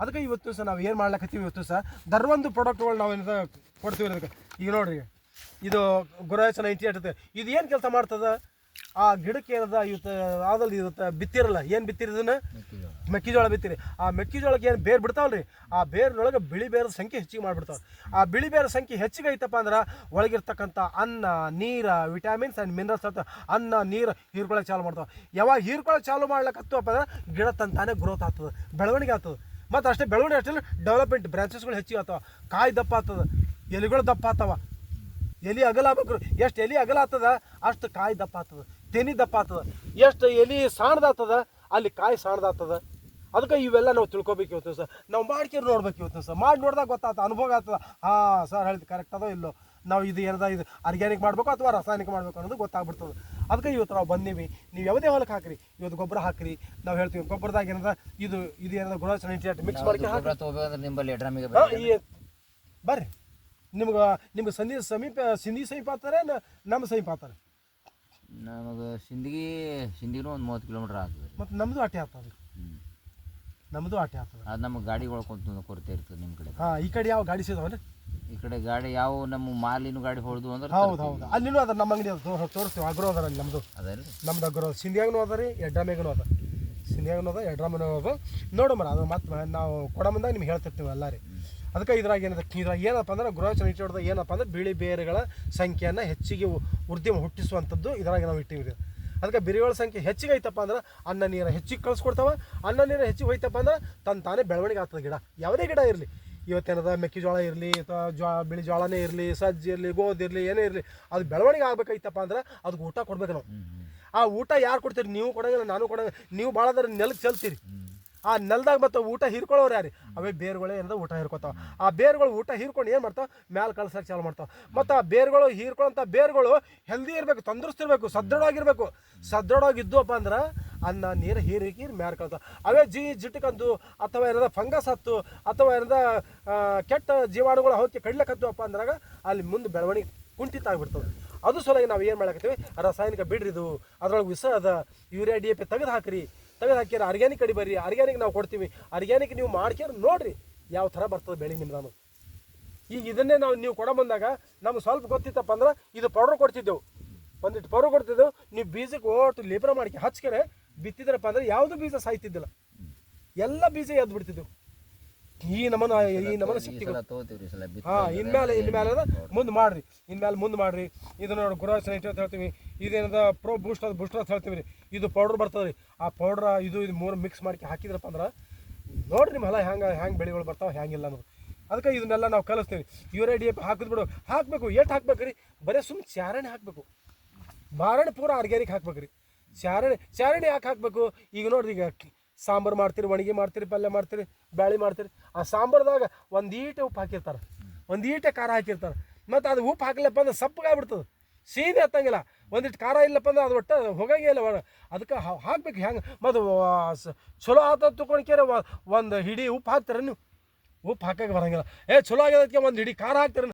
ಅದಕ್ಕೆ ಇವತ್ತು ಸಹ ನಾವು ಏನು ಮಾಡ್ಲಕತ್ತೀವಿ ಇವತ್ತು ಸಹ ದರ್ವೊಂದು ಪ್ರಾಡಕ್ಟ್ಗಳು ನಾವು ಏನದ ಕೊಡ್ತೀವಿ ಅದಕ್ಕೆ. ಈಗ ನೋಡ್ರಿ ಇದು ಗುರಾಯ್ಸ್ 98 ಇರ್ತದೆ. ಇದು ಏನು ಕೆಲಸ ಮಾಡ್ತದೆ, ಆ ಗಿಡಕ್ಕೆ ಏನದ ಇವತ್ತು ಆದಲ್ಲಿ ಇವತ್ತು ಬಿತ್ತಿರಲ್ಲ, ಏನು ಬಿತ್ತಿರೋದನ್ನ ಮೆಕ್ಕೆಜೋಳ ಬಿತ್ತಿರಿ. ಆ ಮೆಕ್ಕೆಜೋಳಕ್ಕೆ ಏನು ಬೇರು ಬಿಡ್ತಾವಲ್ರಿ, ಆ ಬೇರಿನೊಳಗೆ ಬಿಳಿ ಬೇರದ ಸಂಖ್ಯೆ ಹೆಚ್ಚಿಗೆ ಮಾಡಿಬಿಡ್ತಾವೆ. ಆ ಬಿಳಿ ಬೇರ ಸಂಖ್ಯೆ ಹೆಚ್ಚಿಗೆ ಐತಪ್ಪ ಅಂದ್ರೆ ಒಳಗಿರ್ತಕ್ಕಂಥ ಅನ್ನ, ನೀರು, ವಿಟಮಿನ್ಸ್ ಆ್ಯಂಡ್ ಮಿನರಲ್ಸ್ ಅಂತ ಅನ್ನ ನೀರು ಹೀರ್ಕೊಳಕ್ಕೆ ಚಾಲು ಮಾಡ್ತಾವೆ. ಯಾವಾಗ ಹೀರ್ಕೊಳಕ್ಕೆ ಚಾಲು ಮಾಡ್ಲಕ್ಕತ್ತಪ್ಪ ಅಂದ್ರೆ ಗಿಡ ತಂತಾನೆ ಗ್ರೋತ್ ಆಗ್ತದೆ, ಬೆಳವಣಿಗೆ ಆಗ್ತದೆ. ಮತ್ತು ಅಷ್ಟೇ ಬೆಳವಣಿಗೆ ಅಷ್ಟೇ ಡೆವಲಪ್ಮೆಂಟ್ ಬ್ರಾಂಚಸ್ಗಳು ಹೆಚ್ಚಿಗೆ ಆಗ್ತಾವೆ, ಕಾಯಿ ದಪ್ಪ ಆಗ್ತದೆ, ಎಲೆಗಳು ದಪ್ಪ ಆಗ್ತಾವ. ಎಲೆ ಅಗಲ ಆಗ್ಬೇಕು, ಎಷ್ಟು ಎಲೆ ಅಗಲ ಆಗ್ತದ ಅಷ್ಟು ಕಾಯಿ ದಪ್ಪ ಆಗ್ತದೆ, ತೆನಿ ದಪ್ಪ ಆಗ್ತದೆ. ಎಷ್ಟು ಎಲೆ ಸಾಣ್ದಾಗ್ತದ ಅಲ್ಲಿ ಕಾಯಿ ಸಾಣ್ದಾಗ್ತದ. ಅದಕ್ಕೆ ಇವೆಲ್ಲ ನಾವು ತಿಳ್ಕೊಬೇಕು ಇವತ್ತು ಸರ್. ನಾವು ಮಾಡ್ಕೊಂಡು ನೋಡ್ಬೇಕು ಇವತ್ತು ಸರ್. ಮಾಡಿ ನೋಡಿದಾಗ ಗೊತ್ತಾಗ್ತದೆ, ಅನುಭವ ಆಗ್ತದೆ. ಹಾಂ ಸರ್ ಹೇಳಿದ್ದು ಕರೆಕ್ಟ್ ಅದೋ ಇಲ್ಲೋ, ನಾವು ಇದು ಏನದ ಇದು ಆರ್ಗ್ಯಾನಿಕ್ ಮಾಡಬೇಕು ಅಥವಾ ರಾಸಾಯನಿಕ ಮಾಡಬೇಕು ಅನ್ನೋದು ಗೊತ್ತಾಗ್ಬಿಡ್ತದೆ. ಅದಕ್ಕೆ ಇವತ್ತು ನಾವು ಬಂದೀವಿ. ನೀವು ಯಾವುದೇ ಹೊಲಕ್ಕೆ ಹಾಕಿರಿ, ಇವತ್ತು ಗೊಬ್ಬರ ಹಾಕಿರಿ. ನಾವು ಹೇಳ್ತೀವಿ ಗೊಬ್ಬರದಾಗ ಏನದ ಇದು ಏನದ ಗುರಾಯ್ಸ್ 98 ಮಿಕ್ಸ್ ಮಾಡಿ ಬರ್ರಿ. ನಿಮ್ಗೆ ಸಿಂಧಿ ಸಮೀಪ ಆಗ್ತಾರೆ, ನಮ್ಮ ಸಮೀಪ ಆಗ್ತಾರೆ. ನಮಗೆ ಸಿಂಧಿಗೂ ಒಂದು 30 ಕಿಲೋಮೀಟ್ರ್ ಆಗ್ತದೆ. ಮತ್ತು ನಮ್ಮದು ಅಟ್ಟೆ ಆಗ್ತದೆ, ನಮ್ಮದು ಅಟ್ಟೆ ಆಗ್ತದೆ. ಅದು ನಮಗೆ ಗಾಡಿಗಳು ಕೊರತೆ ಇರ್ತದೆ ನಿಮ್ಮ ಕಡೆ. ಹಾಂ, ಈ ಕಡೆ ಯಾವ ಗಾಡಿ ಸಿದಾವಲ್ಲ, ಈ ಕಡೆ ಗಾಡಿ ಯಾವ ನಮ್ಮ ಮಾಲಿನ ಗಾಡಿ ಹೊಡೆದು ಅಂದ್ರೆ ಹೌದು. ಅಲ್ಲಿನೂ ಅದ, ನಮ್ಮ ಅಂಗಡಿ ತೋರಿಸ್ತೀವಿ. ಅಗ್ರೋ ಅದ ಅಲ್ಲಿ ನಮ್ಮದು, ನಮ್ದು ಅಗ್ರೋ. ಸಿಂಧಿಯಾಗೂ ಅದ ರೀ, ಎಡ್ರಾಮೇಗೂ ಅದ. ಸಿಂಧಿಯಾಗೂ ಅದ, ಎಡ್ರಾಮೇನೂ ಅದ. ನೋಡು ಮರ ಅದು ಮತ್ತೆ ನಾವು ಕೊಡ ಮುಂದಾಗ ನಿಮ್ಗೆ ಹೇಳ್ತಿರ್ತೀವಿ ಎಲ್ಲ ರೀ. ಅದಕ್ಕೆ ಇದ್ರಾಗ ಏನಪ್ಪ ಅಂದ್ರೆ ಗುರಾಯ್ಸ್ 98 ಏನಪ್ಪ ಅಂದ್ರೆ ಬಿಳಿ ಬೇರುಗಳ ಸಂಖ್ಯೆಯನ್ನು ಹೆಚ್ಚಿಗೆ ಉದ್ಯಮ ಹುಟ್ಟಿಸುವಂಥದ್ದು ಇದ್ರಾಗ ನಾವು ಇಟ್ಟಿವಿ. ಅದಕ್ಕೆ ಬೇರುಗಳ ಸಂಖ್ಯೆ ಹೆಚ್ಚಿಗೆ ಐತಪ್ಪ ಅಂದ್ರೆ ಅನ್ನ ನೀರು ಹೆಚ್ಚಿಗೆ ಕಳಿಸ್ಕೊಡ್ತಾವ. ಅನ್ನ ನೀರು ಹೆಚ್ಚಿಗೆ ಹೋಯ್ತಪ್ಪ ಅಂದ್ರೆ ತಾನೇ ಬೆಳವಣಿಗೆ ಆಗ್ತದೆ ಗಿಡ. ಯಾವುದೇ ಗಿಡ ಇರಲಿ, ಇವತ್ತೇನದ ಮೆಕ್ಕೆಜೋಳ ಇರಲಿ ಅಥವಾ ಬಿಳಿ ಜೋಳನೇ ಇರಲಿ, ಸಜ್ಜಿ ಇರಲಿ, ಗೋಧಿ ಇರಲಿ, ಏನೇ ಇರಲಿ, ಅದು ಬೆಳವಣಿಗೆ ಆಗ್ಬೇಕೈತಪ್ಪ ಅಂದ್ರೆ ಅದಕ್ಕೆ ಊಟ ಕೊಡ್ಬೇಕು ನಾವು. ಆ ಊಟ ಯಾರು ಕೊಡ್ತೀರಿ? ನೀವು ಕೊಡಂಗಿಲ್ಲ, ನಾನು ಕೊಡಂಗಿಲ್ಲ. ನೀವು ಭಾಳ ಅದ್ರ ನೆಲಕ್ಕೆ ಚೆಲ್ತೀರಿ. ಆ ನೆಲದಾಗ ಮತ್ತು ಊಟ ಹೀರ್ಕೊಳ್ಳೋರು ಯಾರು? ಅವೇ ಬೇರುಗಳೇ ಏನದ ಊಟ ಹೀರ್ಕೊತಾವೆ. ಆ ಬೇರುಗಳು ಊಟ ಹೀರ್ಕೊಂಡು ಏನು ಮಾಡ್ತಾವೆ, ಮ್ಯಾಲೆ ಕಳ್ಸಕ್ಕೆ ಚಾಲು ಮಾಡ್ತಾವೆ. ಮತ್ತು ಆ ಬೇರುಗಳು ಹೀರ್ಕೊಳ್ಳೋಂಥ ಬೇರುಗಳು ಹೆಲ್ದಿ ಇರಬೇಕು, ತಂದೃಷ್ಟಿರ್ಬೇಕು, ಸದೃಢವಾಗಿರ್ಬೇಕು. ಸದೃಢವಾಗಿದ್ದುವಪ್ಪ ಅಂದ್ರೆ ಅನ್ನ ನೀರು ಹೀರಿ ಮ್ಯಾಲೆ ಕಳ್ತಾವೆ. ಅವೇ ಜಿಟ್ಟಕ್ಕಂದು ಅಥವಾ ಏನದ ಫಂಗಸ್ ಹತ್ತು ಅಥವಾ ಏನದ ಕೆಟ್ಟ ಜೀವಾಣುಗಳು ಹೋಗಿ ಕಡ್ಲಕ್ಕತ್ತವಪ್ಪ ಅಂದ್ರಾಗ ಅಲ್ಲಿ ಮುಂದೆ ಬೆಳವಣಿಗೆ ಕುಂಠಿತ ಆಗಿಬಿಡ್ತದೆ. ಅದು ಸಲುವಾಗಿ ನಾವು ಏನು ಮಾಡಕತ್ತೀವಿ, ರಾಸಾಯನಿಕ ಬಿಡ್ರಿದು, ಅದ್ರೊಳಗೆ ವಿಷ ಅದ, ಯೂರಿಯಾ DAP ತೆಗೆದು ಹಾಕಿರಿ. ತೆಗೆದು ಹಾಕಿರ ಆರ್ಗ್ಯಾನಿಕ್ ಕಡಿ ಬರ್ರಿ, ಆರ್ಗ್ಯಾನಿಕ್ ನಾವು ಕೊಡ್ತೀವಿ. ಆರ್ಗ್ಯಾನಿಕ್ ನೀವು ಮಾಡ್ಕ್ಯಾರ ನೋಡಿರಿ ಯಾವ ಥರ ಬರ್ತದೆ ಬೆಳೆ ನಿಮ್ದು. ಈಗ ಇದನ್ನೇ ನೀವು ಕೊಡ ಬಂದಾಗ ನಮ್ಗೆ ಸ್ವಲ್ಪ ಗೊತ್ತಿತ್ತಪ್ಪ ಅಂದ್ರೆ ಇದು ಪೌಡ್ರ್ ಕೊಡ್ತಿದ್ದೆವು, ಒಂದಿಟ್ಟು ಪೌಡ್ರ್ ಕೊಡ್ತಿದ್ದೆವು. ನೀವು ಬೀಜಕ್ಕೆ ಓಟು ಲೇಬರ ಮಾಡ್ಕೆ ಹಚ್ಕರೆ ಬಿತ್ತಿದ್ರಪ್ಪ ಅಂದ್ರೆ ಯಾವುದು ಬೀಜ ಸಾಯ್ತಿದ್ದಿಲ್ಲ, ಎಲ್ಲ ಬೀಜ ಎದ್ದು ಬಿಡ್ತಿದ್ದೆವು. ಈ ನಮ್ಮನ ಶಕ್ತಿ. ಹಾಂ, ಇನ್ಮೇಲೆ ಮುಂದೆ ಮಾಡ್ರಿ, ಮುಂದೆ ಮಾಡ್ರಿ. ಇದು ನೋಡಿ ಗುರಾಯ್ಸ್ 98 ಅಂತ ಹೇಳ್ತೀವಿ. ಇದೇನದ ಪ್ರೋ ಬೂಸ್ಟರ್ ಅಂತ ಹೇಳ್ತೀವಿ ರೀ. ಇದು ಪೌಡ್ರ್ ಬರ್ತದೆ ರೀ. ಆ ಪೌಡ್ರ ಇದು ಮೂರು ಮಿಕ್ಸ್ ಮಾಡಿ ಹಾಕಿದ್ರಪ್ಪ ಅಂದ್ರೆ ನೋಡಿರಿ ನಿಮ್ಮ ಹೊಲ ಹೆಂಗೆ ಬೆಳೆಗಳು ಬರ್ತಾವೆ, ಹೆಂಗಿಲ್ಲ ಅನ್ನೋದು. ಅದಕ್ಕೆ ಇದನ್ನೆಲ್ಲ ನಾವು ಕಲಿಸ್ತೀವಿ. ಯೂರಿಯಾ DAP ಹಾಕಿದ್ ಬಿಡು, ಹಾಕಬೇಕು. ಎಷ್ಟು ಹಾಕ್ಬೇಕು ರೀ? ಬರೀ ಸುಮ್ಮನೆ ಚಾರಣೆ ಹಾಕಬೇಕು, ಬಾರಣೆ ಪೂರ ಆರ್ಗ್ಯಾನಿಕ್ ಹಾಕ್ಬೇಕು ರೀ. ಚಾರಣೆ ಯಾಕೆ ಹಾಕಬೇಕು? ಈಗ ನೋಡ್ರಿ, ಈಗ ಸಾಂಬಾರು ಮಾಡ್ತೀರಿ, ಒಣಗಿ ಮಾಡ್ತೀರಿ, ಪಲ್ಯ ಮಾಡ್ತೀರಿ, ಬ್ಯಾಳಿ ಮಾಡ್ತೀರಿ. ಆ ಸಾಂಬಾರ್ದಾಗ ಒಂದೀಟೆ ಉಪ್ಪು ಹಾಕಿರ್ತಾರೆ, ಒಂದೀಟೆ ಖಾರ ಹಾಕಿರ್ತಾರೆ. ಮತ್ತು ಅದು ಉಪ್ಪು ಹಾಕಲಪ್ಪ ಅಂದ್ರೆ ಸಪ್ಪಗಾಗ್ಬಿಡ್ತದೆ, ಸೀದೆ ಹತ್ತಂಗಿಲ್ಲ. ಒಂದಿಟ್ಟು ಖಾರ ಇಲ್ಲಪ್ಪ ಅಂದ್ರೆ ಅದು ಒಟ್ಟು ಹೋಗಂಗೇ ಇಲ್ಲ. ಅದಕ್ಕೆ ಹಾಕ್ಬೇಕು. ಹೆಂಗೆ ಮತ್ತು ಚಲೋ ಆತ ತೊಗೊಂಡ್ಕೇರೆ ಒಂದು ಹಿಡಿ ಉಪ್ಪು ಹಾಕ್ತಾರೆ ನೀವು? ಉಪ್ಪು ಹಾಕಕ್ಕೆ ಬರೋಂಗಿಲ್ಲ. ಚಲೋ ಆಗ್ಯದಕ್ಕೆ ಒಂದು ಹಿಡಿ ಖಾರ ಹಾಕ್ತಾರೆ.